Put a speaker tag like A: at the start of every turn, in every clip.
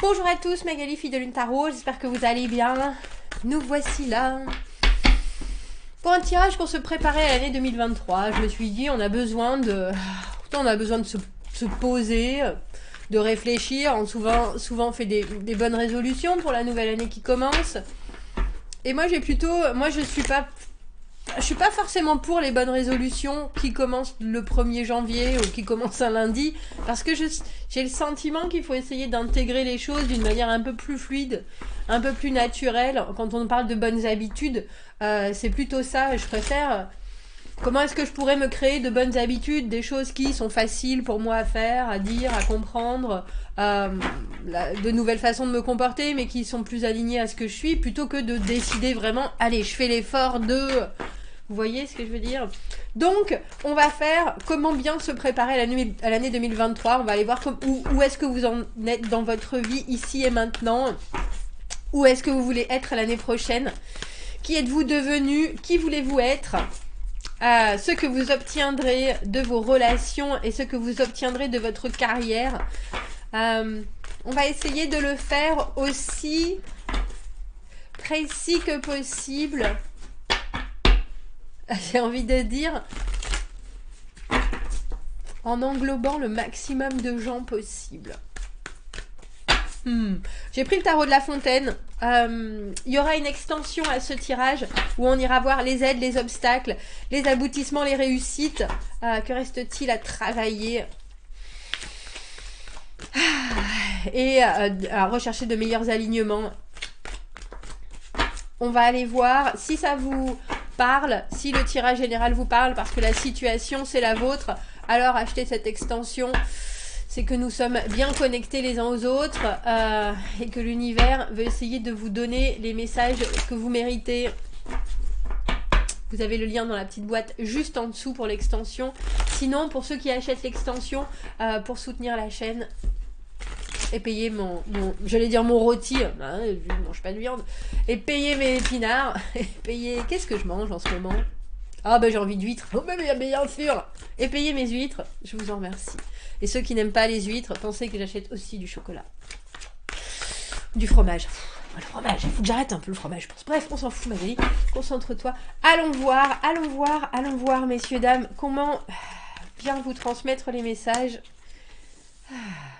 A: Bonjour à tous, Magali, fille de Lune Tarot, j'espère que vous allez bien. Nous voici là pour un tirage pour se préparer à l'année 2023. Je me suis dit, on a besoin de se poser, de réfléchir. On souvent fait des bonnes résolutions pour la nouvelle année qui commence. Et moi, je suis pas forcément pour les bonnes résolutions qui commencent le 1er janvier ou qui commencent un lundi, parce que j'ai le sentiment qu'il faut essayer d'intégrer les choses d'une manière un peu plus fluide, un peu plus naturelle. Quand on parle de bonnes habitudes, c'est plutôt ça. Je préfère... Comment est-ce que je pourrais me créer de bonnes habitudes, des choses qui sont faciles pour moi à faire, à dire, à comprendre, de nouvelles façons de me comporter, mais qui sont plus alignées à ce que je suis, plutôt que de décider vraiment, allez, je fais l'effort de... Vous voyez ce que je veux dire? Donc, on va faire comment bien se préparer à l'année 2023. On va aller voir où est-ce que vous en êtes dans votre vie, ici et maintenant. Où est-ce que vous voulez être l'année prochaine? Qui êtes-vous devenu? Qui voulez-vous être? Ce que vous obtiendrez de vos relations et ce que vous obtiendrez de votre carrière. On va essayer de le faire aussi précis que possible. J'ai envie de dire en englobant le maximum de gens possible. J'ai pris le tarot de la fontaine. Il y aura une extension à ce tirage où on ira voir les aides, les obstacles, les aboutissements, les réussites. Que reste-t-il à travailler et à rechercher de meilleurs alignements. On va aller voir si ça vous parle, si le tirage général vous parle, parce que la situation c'est la vôtre. Alors achetez cette extension. C'est que nous sommes bien connectés les uns aux autres et que l'univers veut essayer de vous donner les messages que vous méritez. Vous avez le lien dans la petite boîte juste en dessous pour l'extension. Sinon, pour ceux qui achètent l'extension pour soutenir la chaîne et payer j'allais dire mon rôti, hein, je ne mange pas de viande, et payer mes épinards, et payer... Qu'est-ce que je mange en ce moment? Ah ben j'ai envie d'huîtres. Oh mais bien sûr. Et payer mes huîtres, je vous en remercie. Et ceux qui n'aiment pas les huîtres, pensez que j'achète aussi du chocolat. Du fromage. Le fromage, il faut que j'arrête un peu le fromage. Bref, on s'en fout Magali, concentre-toi. Allons voir, messieurs, dames, comment bien vous transmettre les messages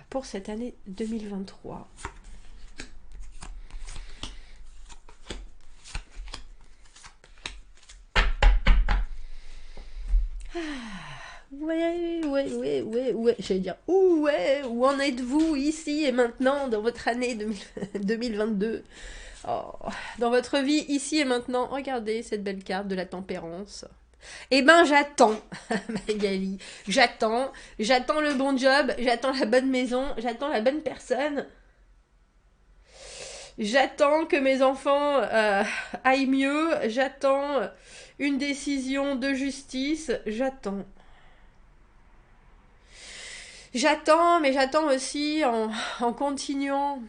A: pour cette année 2023. Ouais. J'allais dire, où en êtes-vous ici et maintenant dans votre année 2022? Dans votre vie ici et maintenant, regardez cette belle carte de la tempérance. Eh ben j'attends, Magali, j'attends le bon job, j'attends la bonne maison, j'attends la bonne personne. J'attends que mes enfants aillent mieux, j'attends une décision de justice, j'attends. Mais j'attends aussi en continuant.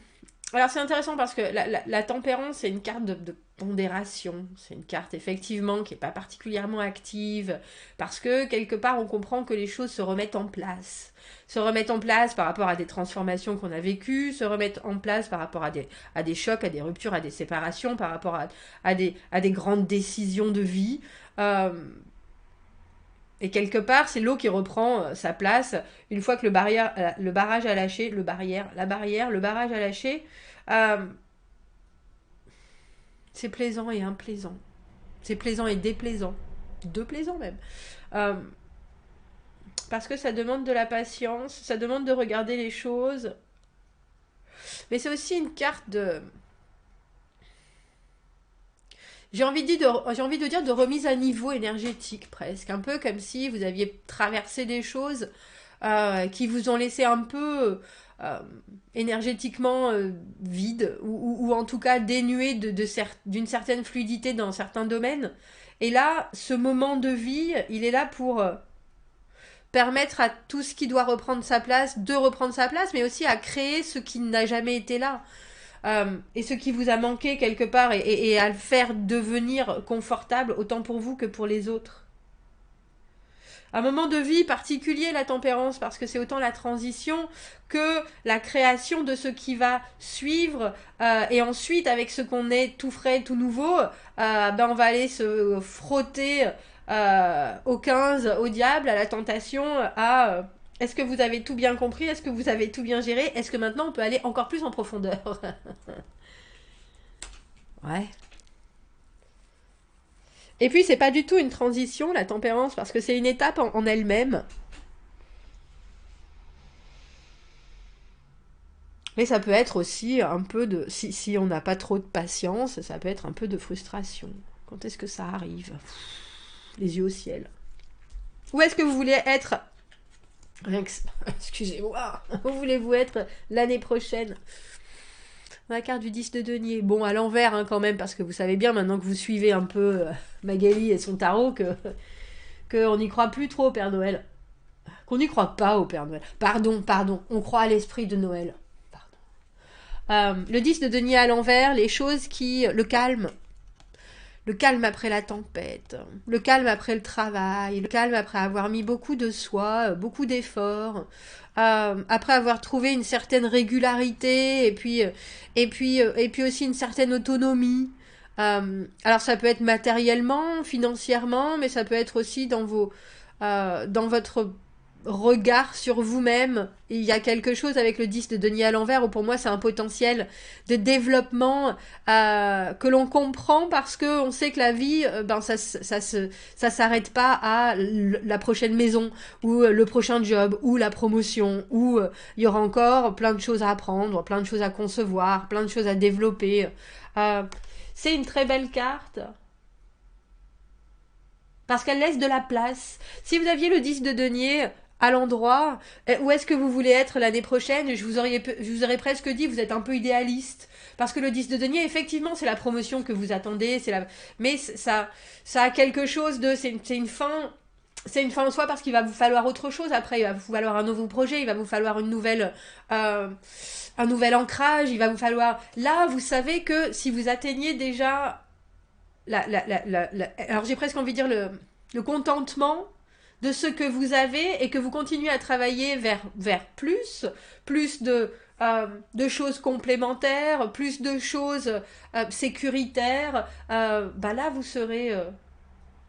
A: Alors c'est intéressant parce que la tempérance, c'est une carte de pondération. C'est une carte effectivement qui n'est pas particulièrement active. Parce que quelque part, on comprend que les choses se remettent en place. Se remettent en place par rapport à des transformations qu'on a vécues, se remettent en place par rapport à des chocs, à des ruptures, à des séparations, par rapport à des grandes décisions de vie. Et quelque part, c'est l'eau qui reprend sa place une fois que le barrage a lâché, le barrage a lâché. C'est plaisant et implaisant. C'est plaisant et déplaisant. Déplaisant même. Parce que ça demande de la patience, ça demande de regarder les choses. Mais c'est aussi une carte de... J'ai envie de dire de remise à niveau énergétique presque. Un peu comme si vous aviez traversé des choses qui vous ont laissé un peu énergétiquement vide ou en tout cas dénué d'une certaine fluidité dans certains domaines. Et là, ce moment de vie, il est là pour permettre à tout ce qui doit reprendre sa place, de reprendre sa place, mais aussi à créer ce qui n'a jamais été là. Et ce qui vous a manqué quelque part et à le faire devenir confortable autant pour vous que pour les autres. un moment de vie particulier, la tempérance, parce que c'est autant la transition que la création de ce qui va suivre. Et ensuite, avec ce qu'on est tout frais, tout nouveau, ben on va aller se frotter au 15, au diable, à la tentation, à... est-ce que vous avez tout bien compris? Est-ce que vous avez tout bien géré? Est-ce que maintenant on peut aller encore plus en profondeur? Ouais. Et puis c'est pas du tout une transition, la tempérance, parce que c'est une étape en elle-même. Mais ça peut être aussi un peu de... Si on n'a pas trop de patience, ça peut être un peu de frustration. Quand est-ce que ça arrive? Les yeux au ciel. Où est-ce que vous voulez être? Rien que... Excusez-moi. Où voulez-vous être l'année prochaine? La carte du 10 de denier. Bon, à l'envers hein, quand même, parce que vous savez bien maintenant que vous suivez un peu Magali et son tarot que on n'y croit plus trop au Père Noël. Qu'on n'y croit pas au Père Noël. Pardon. On croit à l'esprit de Noël. Le 10 de denier à l'envers, les choses qui... Le calme. Le calme après la tempête. Le calme après le travail. Le calme après avoir mis beaucoup de soi, beaucoup d'efforts. Après avoir trouvé une certaine régularité et puis aussi une certaine autonomie. Alors ça peut être matériellement, financièrement, mais ça peut être aussi dans votre regard sur vous-même. Il y a quelque chose avec le 10 de denier à l'envers où pour moi c'est un potentiel de développement que l'on comprend parce que on sait que la vie ben ça s'arrête pas à la prochaine maison ou le prochain job ou la promotion ou il y aura encore plein de choses à apprendre, plein de choses à concevoir, plein de choses à développer. C'est une très belle carte parce qu'elle laisse de la place. Si vous aviez le 10 de denier à l'endroit où est-ce que vous voulez être l'année prochaine, je vous aurais presque dit vous êtes un peu idéaliste parce que le 10 de denier effectivement c'est la promotion que vous attendez, mais ça a quelque chose de c'est une fin en soi parce qu'il va vous falloir autre chose après, il va vous falloir un nouveau projet, il va vous falloir un nouvel ancrage, il va vous falloir là vous savez que si vous atteignez déjà alors j'ai presque envie de dire le contentement de ce que vous avez et que vous continuez à travailler vers plus de choses complémentaires, plus de choses sécuritaires, bah là vous serez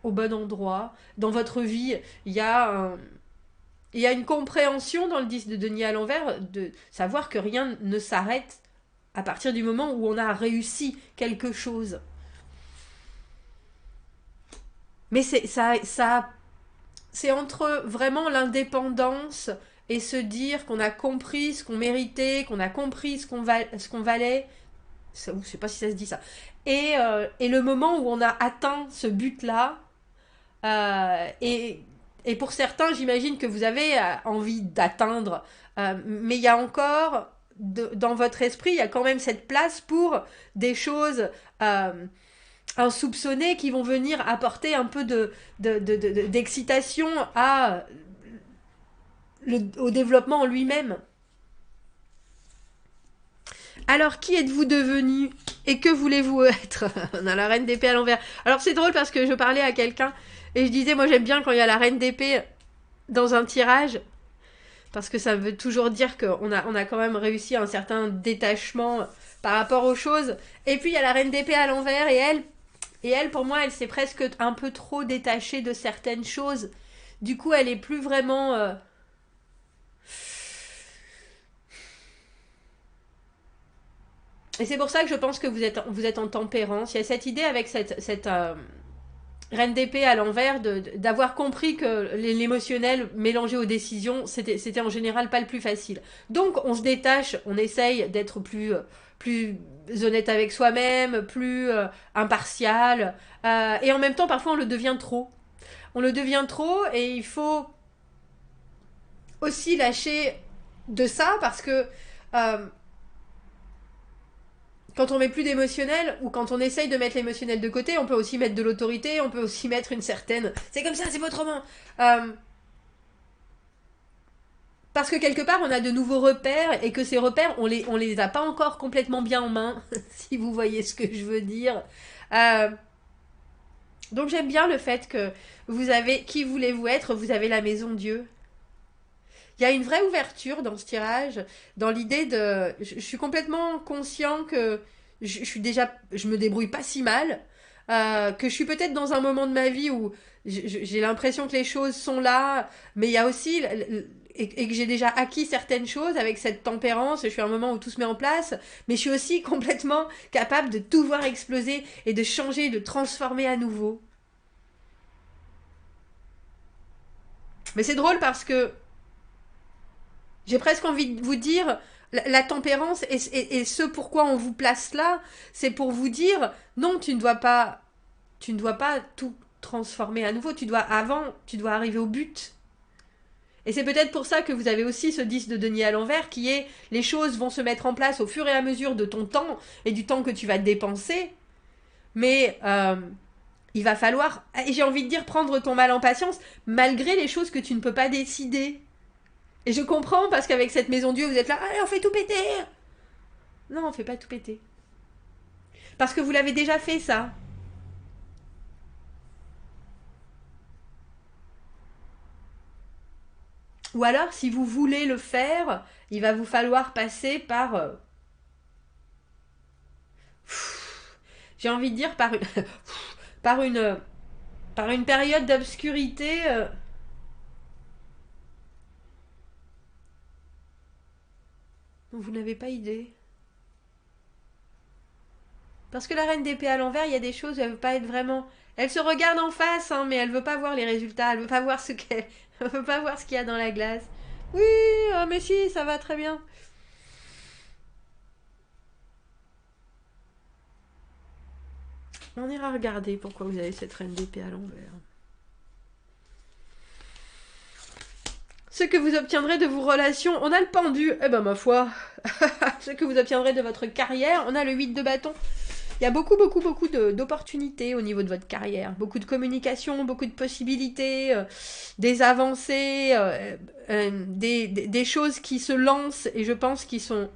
A: au bon endroit. Dans votre vie, il y a une compréhension dans le 10 de denier à l'envers de savoir que rien ne s'arrête à partir du moment où on a réussi quelque chose. Mais c'est entre vraiment l'indépendance et se dire qu'on a compris ce qu'on méritait, qu'on a compris ce qu'on valait. Je sais pas si ça se dit ça. Et le moment où on a atteint ce but-là, et pour certains, j'imagine que vous avez envie d'atteindre, mais il y a encore, dans votre esprit, il y a quand même cette place pour des choses insoupçonnés qui vont venir apporter un peu d'excitation au développement en lui-même. Alors, qui êtes-vous devenu et que voulez-vous être? On a la reine d'épée à l'envers. Alors, c'est drôle parce que je parlais à quelqu'un et je disais, moi j'aime bien quand il y a la reine d'épée dans un tirage parce que ça veut toujours dire qu'on a quand même réussi un certain détachement par rapport aux choses. Et puis, il y a la reine d'épée à l'envers et elle, pour moi, elle s'est presque un peu trop détachée de certaines choses. Du coup, elle est plus vraiment... Et c'est pour ça que je pense que vous êtes en tempérance. Il y a cette idée avec cette reine d'épée à l'envers d'avoir compris que l'émotionnel mélangé aux décisions, c'était en général pas le plus facile. Donc, on se détache, on essaye d'être plus honnête avec soi-même, plus impartial. Et en même temps, parfois, on le devient trop. On le devient trop et il faut aussi lâcher de ça parce que quand on met plus d'émotionnel ou quand on essaye de mettre l'émotionnel de côté, on peut aussi mettre de l'autorité, on peut aussi mettre une certaine... C'est comme ça, c'est pas autrement. Parce que quelque part, on a de nouveaux repères et que ces repères, on les a pas encore complètement bien en main, si vous voyez ce que je veux dire. Donc j'aime bien le fait que vous avez, qui voulez-vous être, vous avez la maison Dieu. Il y a une vraie ouverture dans ce tirage, dans l'idée de... Je suis complètement conscient que je suis déjà... Je me débrouille pas si mal, que je suis peut-être dans un moment de ma vie où j'ai l'impression que les choses sont là, mais il y a aussi... Et que j'ai déjà acquis certaines choses avec cette tempérance, je suis à un moment où tout se met en place, mais je suis aussi complètement capable de tout voir exploser et de changer, de transformer à nouveau. Mais c'est drôle parce que j'ai presque envie de vous dire, la tempérance et ce pourquoi on vous place là, c'est pour vous dire, non, tu ne dois pas tout transformer à nouveau, tu dois arriver au but. Et c'est peut-être pour ça que vous avez aussi ce 10 de denier à l'envers qui est, les choses vont se mettre en place au fur et à mesure de ton temps et du temps que tu vas dépenser, mais il va falloir, et j'ai envie de dire, prendre ton mal en patience, malgré les choses que tu ne peux pas décider. Et je comprends parce qu'avec cette maison Dieu, vous êtes là, allez, on fait tout péter. Non, on fait pas tout péter. Parce que vous l'avez déjà fait, ça. Ou alors, si vous voulez le faire, il va vous falloir passer par... j'ai envie de dire par une... par une... par une période d'obscurité... dont vous n'avez pas idée. Parce que la reine d'épée à l'envers, il y a des choses où elle veut pas être vraiment... Elle se regarde en face, hein, mais elle veut pas voir les résultats. Elle veut pas voir ce qu'elle... Elle veut pas voir ce qu'il y a dans la glace. Oui, mais si, ça va très bien. On ira regarder pourquoi vous avez cette reine d'épée à l'envers. Ce que vous obtiendrez de vos relations, on a le pendu. Eh ben ma foi. Ce que vous obtiendrez de votre carrière, on a le 8 de bâton. Il y a beaucoup d'opportunités au niveau de votre carrière. Beaucoup de communication, beaucoup de possibilités, des avancées, des choses qui se lancent et je pense qu'ils sont...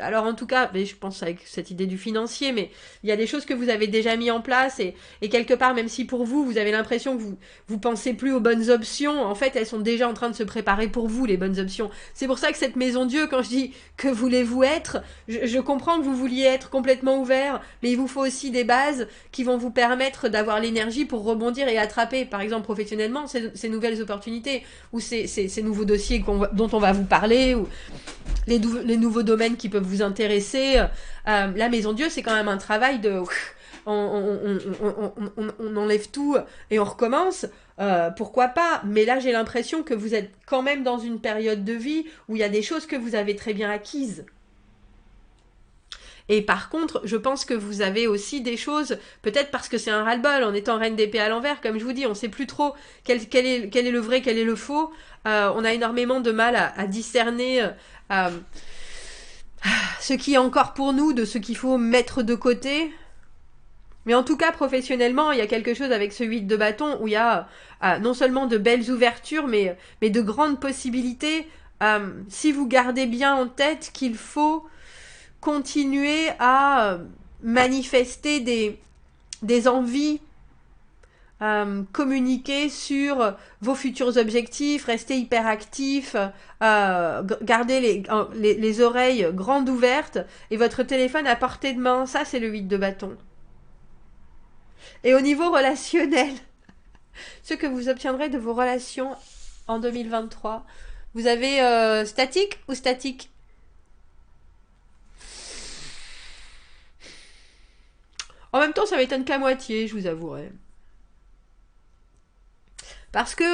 A: Alors en tout cas, mais je pense avec cette idée du financier, mais il y a des choses que vous avez déjà mis en place et quelque part, même si pour vous, vous avez l'impression que vous pensez plus aux bonnes options, en fait, elles sont déjà en train de se préparer pour vous, les bonnes options. C'est pour ça que cette maison Dieu, quand je dis que voulez-vous être, je comprends que vous vouliez être complètement ouvert, mais il vous faut aussi des bases qui vont vous permettre d'avoir l'énergie pour rebondir et attraper, par exemple professionnellement, ces nouvelles opportunités ou ces nouveaux dossiers dont on va vous parler ou les nouveaux domaines qui peuvent vous intéresser. La maison Dieu, c'est quand même un travail de... On enlève tout et on recommence. Pourquoi pas? Mais là, j'ai l'impression que vous êtes quand même dans une période de vie où il y a des choses que vous avez très bien acquises. Et par contre, je pense que vous avez aussi des choses, peut-être parce que c'est un ras-le-bol, en étant reine d'épée à l'envers, comme je vous dis, on ne sait plus trop quel est le vrai, quel est le faux. On a énormément de mal à discerner ce qui est encore pour nous de ce qu'il faut mettre de côté. Mais en tout cas, professionnellement, il y a quelque chose avec ce 8 de bâton où il y a non seulement de belles ouvertures, mais de grandes possibilités. Si vous gardez bien en tête qu'il faut continuer à manifester des envies, communiquer sur vos futurs objectifs, rester hyper actif, garder les oreilles grandes ouvertes et votre téléphone à portée de main. Ça, c'est le 8 de bâton. Et au niveau relationnel, ce que vous obtiendrez de vos relations en 2023, vous avez statique ou statique? En même temps, ça m'étonne qu'à moitié, je vous avouerai. Parce que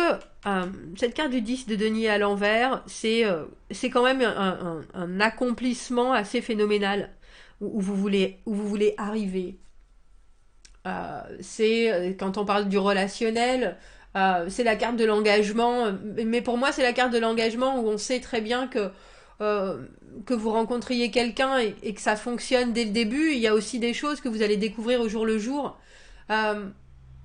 A: cette carte du 10 de denier à l'envers, c'est quand même un accomplissement assez phénoménal où vous voulez arriver. C'est quand on parle du relationnel, c'est la carte de l'engagement. Mais pour moi, c'est la carte de l'engagement où on sait très bien que vous rencontriez quelqu'un et que ça fonctionne dès le début. Il y a aussi des choses que vous allez découvrir au jour le jour.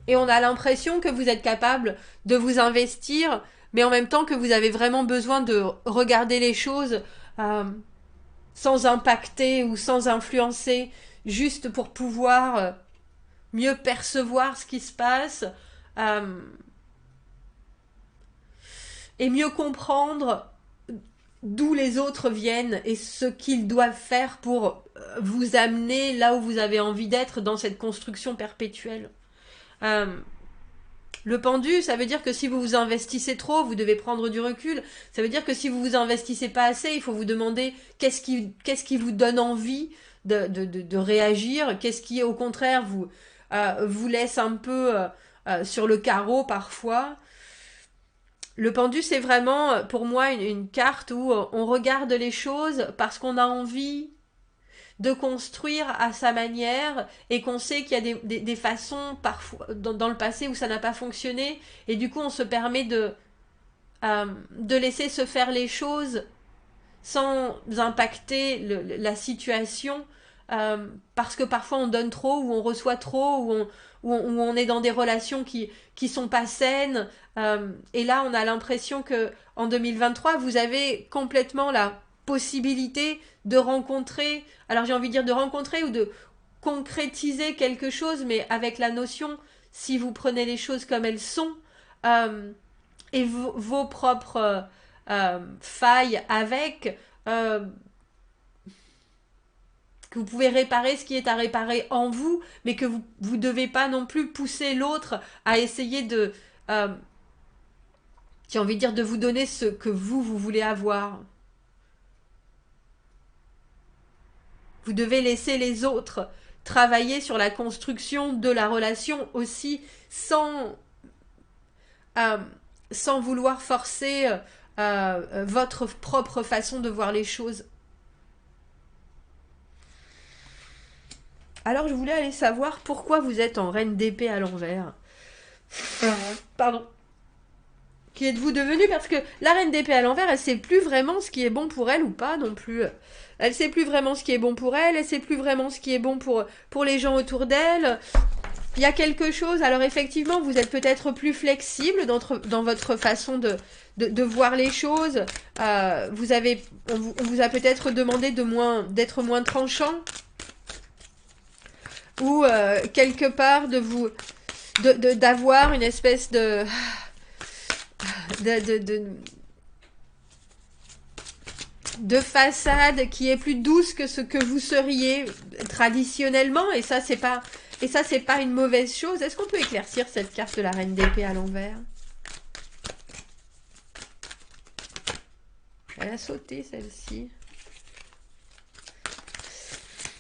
A: Et on a l'impression que vous êtes capable de vous investir, mais en même temps que vous avez vraiment besoin de regarder les choses sans impacter ou sans influencer, juste pour pouvoir mieux percevoir ce qui se passe, et mieux comprendre d'où les autres viennent et ce qu'ils doivent faire pour vous amener là où vous avez envie d'être dans cette construction perpétuelle. Le pendu, ça veut dire que si vous vous investissez trop, vous devez prendre du recul. Ça veut dire que si vous vous investissez pas assez, il faut vous demander qu'est-ce qui vous donne envie de réagir, qu'est-ce qui au contraire vous laisse un peu sur le carreau parfois. Le pendu, c'est vraiment pour moi une carte où on regarde les choses parce qu'on a envie de construire à sa manière et qu'on sait qu'il y a des façons parfois dans le passé où ça n'a pas fonctionné et du coup on se permet de laisser se faire les choses sans impacter la situation parce que parfois on donne trop ou on reçoit trop ou on est dans des relations qui sont pas saines et là on a l'impression que en 2023 vous avez complètement la possibilité de rencontrer, alors j'ai envie de dire de rencontrer ou de concrétiser quelque chose, mais avec la notion, si vous prenez les choses comme elles sont, et vos propres failles avec, que vous pouvez réparer ce qui est à réparer en vous, mais que vous ne devez pas non plus pousser l'autre à essayer de, j'ai envie de dire, de vous donner ce que vous voulez avoir. Vous devez laisser les autres travailler sur la construction de la relation aussi sans vouloir forcer votre propre façon de voir les choses. Alors je voulais aller savoir pourquoi vous êtes en reine d'épée à l'envers. Pardon. Qui êtes-vous devenu? Parce que la reine d'épée à l'envers, elle sait plus vraiment ce qui est bon pour elle ou pas non plus. Elle sait plus vraiment ce qui est bon pour elle, elle sait plus vraiment ce qui est bon pour les gens autour d'elle. Il y a quelque chose, alors effectivement, vous êtes peut-être plus flexible dans votre façon de voir les choses. On vous a peut-être demandé d'être moins tranchant. Ou quelque part d'avoir une espèce de façade qui est plus douce que ce que vous seriez traditionnellement, et ça c'est pas une mauvaise chose. Est-ce qu'on peut éclaircir cette carte de la reine d'épée à l'envers? Elle a sauté celle-ci.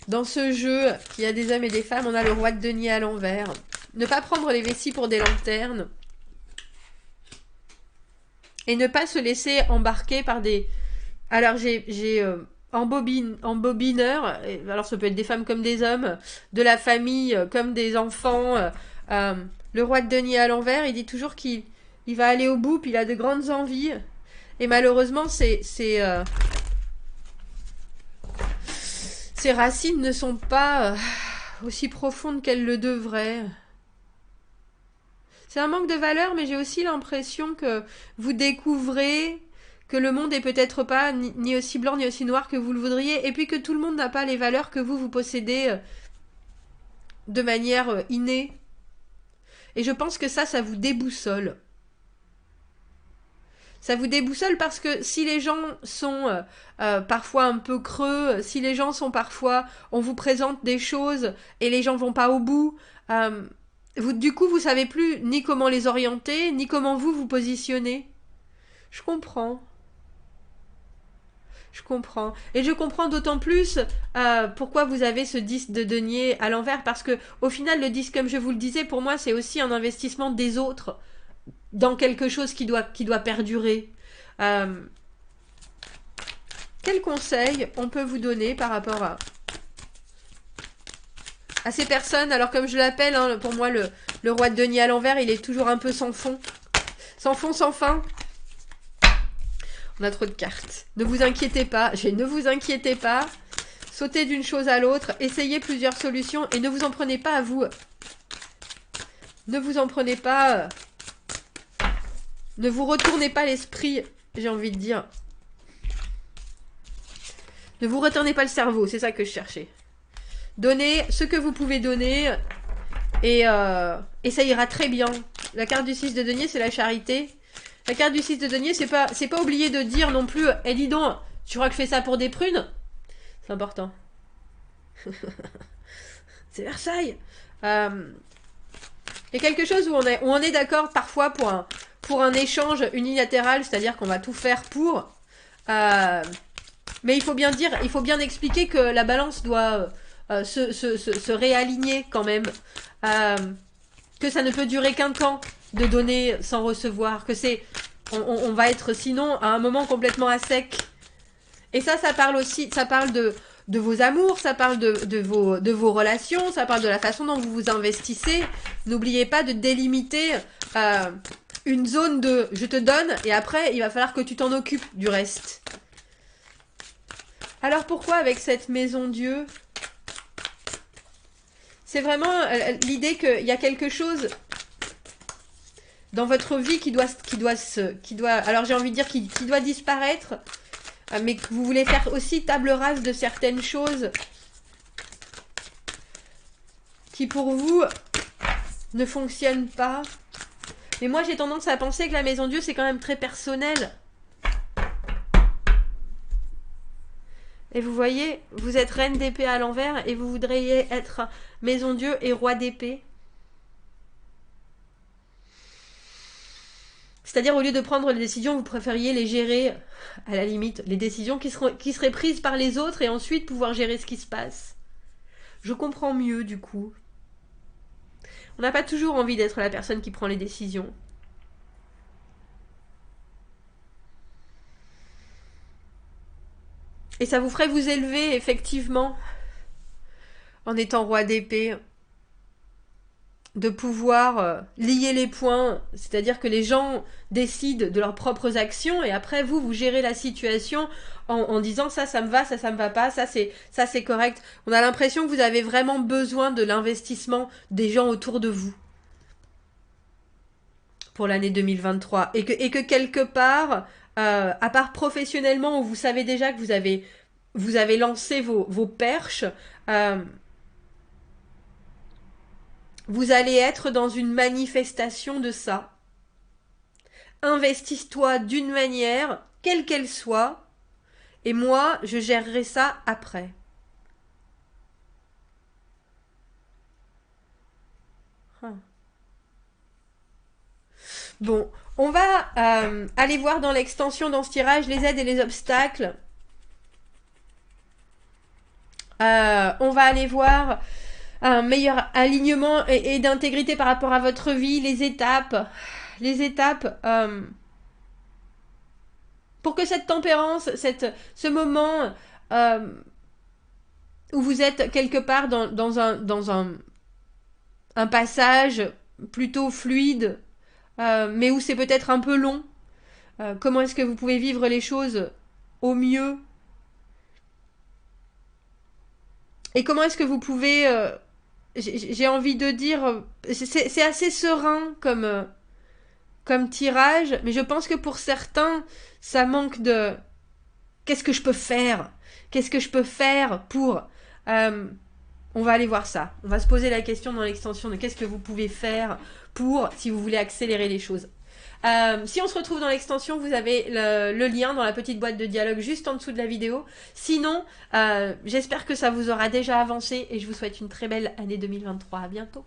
A: Dans ce jeu qui a des hommes et des femmes, on a le roi de denier à l'envers. Ne pas prendre les vessies pour des lanternes. Et ne pas se laisser embarquer par des... Alors j'ai embobineur, alors ça peut être des femmes comme des hommes, de la famille comme des enfants. Le roi de denier à l'envers, il dit toujours qu'il va aller au bout, puis il a de grandes envies. Et malheureusement, ses racines ne sont pas aussi profondes qu'elles le devraient. C'est un manque de valeur, mais j'ai aussi l'impression que vous découvrez que le monde est peut-être pas ni aussi blanc ni aussi noir que vous le voudriez, et puis que tout le monde n'a pas les valeurs que vous possédez de manière innée. Et je pense que ça vous déboussole. Ça vous déboussole parce que si les gens sont parfois un peu creux, si les gens sont parfois... On vous présente des choses et les gens vont pas au bout... du coup, vous savez plus ni comment les orienter, ni comment vous positionner. Je comprends. Je comprends. Et je comprends d'autant plus pourquoi vous avez ce 10 de denier à l'envers, parce que au final, le 10, comme je vous le disais, pour moi, c'est aussi un investissement des autres dans quelque chose qui doit perdurer. Quel conseil on peut vous donner par rapport à ces personnes? Alors comme je l'appelle, hein, pour moi le roi de denier à l'envers, il est toujours un peu sans fond. Sans fond, sans fin. On a trop de cartes. Ne vous inquiétez pas, ne vous inquiétez pas. Sautez d'une chose à l'autre, essayez plusieurs solutions et ne vous en prenez pas à vous. Ne vous en prenez pas... Ne vous retournez pas l'esprit, j'ai envie de dire. Ne vous retournez pas le cerveau, c'est ça que je cherchais. Donnez ce que vous pouvez donner Et ça ira très bien. La carte du 6 de denier, c'est la charité. La carte du 6 de denier, c'est pas oublier de dire non plus, eh dis donc, tu crois que je fais ça pour des prunes? C'est important. C'est Versailles. Il y a quelque chose où on est d'accord parfois pour un échange unilatéral, c'est-à-dire qu'on va tout faire pour. Mais il faut bien expliquer que la balance doit se réaligner quand même. Que ça ne peut durer qu'un temps de donner sans recevoir. Que c'est... On va être sinon à un moment complètement à sec. Et ça parle aussi... Ça parle de vos amours, ça parle de vos relations, ça parle de la façon dont vous vous investissez. N'oubliez pas de délimiter une zone de « je te donne » et après, il va falloir que tu t'en occupes du reste. Alors pourquoi avec cette maison Dieu? C'est vraiment l'idée qu'il y a quelque chose dans votre vie qui doit alors j'ai envie de dire qui doit disparaître, mais que vous voulez faire aussi table rase de certaines choses qui pour vous ne fonctionnent pas. Mais moi j'ai tendance à penser que la maison Dieu c'est quand même très personnel. Et vous voyez, vous êtes reine d'épée à l'envers et vous voudriez être maison Dieu et roi d'épée. C'est-à-dire, au lieu de prendre les décisions, vous préfériez les gérer, à la limite, les décisions qui seraient prises par les autres et ensuite pouvoir gérer ce qui se passe. Je comprends mieux, du coup. On n'a pas toujours envie d'être la personne qui prend les décisions. Et ça vous ferait vous élever, effectivement, en étant roi d'épée, de pouvoir lier les points, c'est-à-dire que les gens décident de leurs propres actions et après vous gérez la situation en disant ça me va, ça me va pas, ça c'est correct. On a l'impression que vous avez vraiment besoin de l'investissement des gens autour de vous pour l'année 2023 et que quelque part, à part professionnellement où vous savez déjà que vous avez lancé vos perches, vous allez être dans une manifestation de ça. Investis-toi d'une manière, quelle qu'elle soit, et moi, je gérerai ça après. Bon, on va aller voir dans l'extension, dans ce tirage, les aides et les obstacles. On va aller voir un meilleur alignement et d'intégrité par rapport à votre vie, les étapes pour que cette tempérance, ce moment où vous êtes quelque part dans un passage plutôt fluide, mais où c'est peut-être un peu long, comment est-ce que vous pouvez vivre les choses au mieux et comment est-ce que vous pouvez j'ai envie de dire, c'est assez serein comme tirage, mais je pense que pour certains, ça manque de... Qu'est-ce que je peux faire? Qu'est-ce que je peux faire pour... on va aller voir ça. On va se poser la question dans l'extension de qu'est-ce que vous pouvez faire pour, si vous voulez accélérer les choses. Si on se retrouve dans l'extension, vous avez le lien dans la petite boîte de dialogue juste en dessous de la vidéo. Sinon, j'espère que ça vous aura déjà avancé et je vous souhaite une très belle année 2023. À bientôt.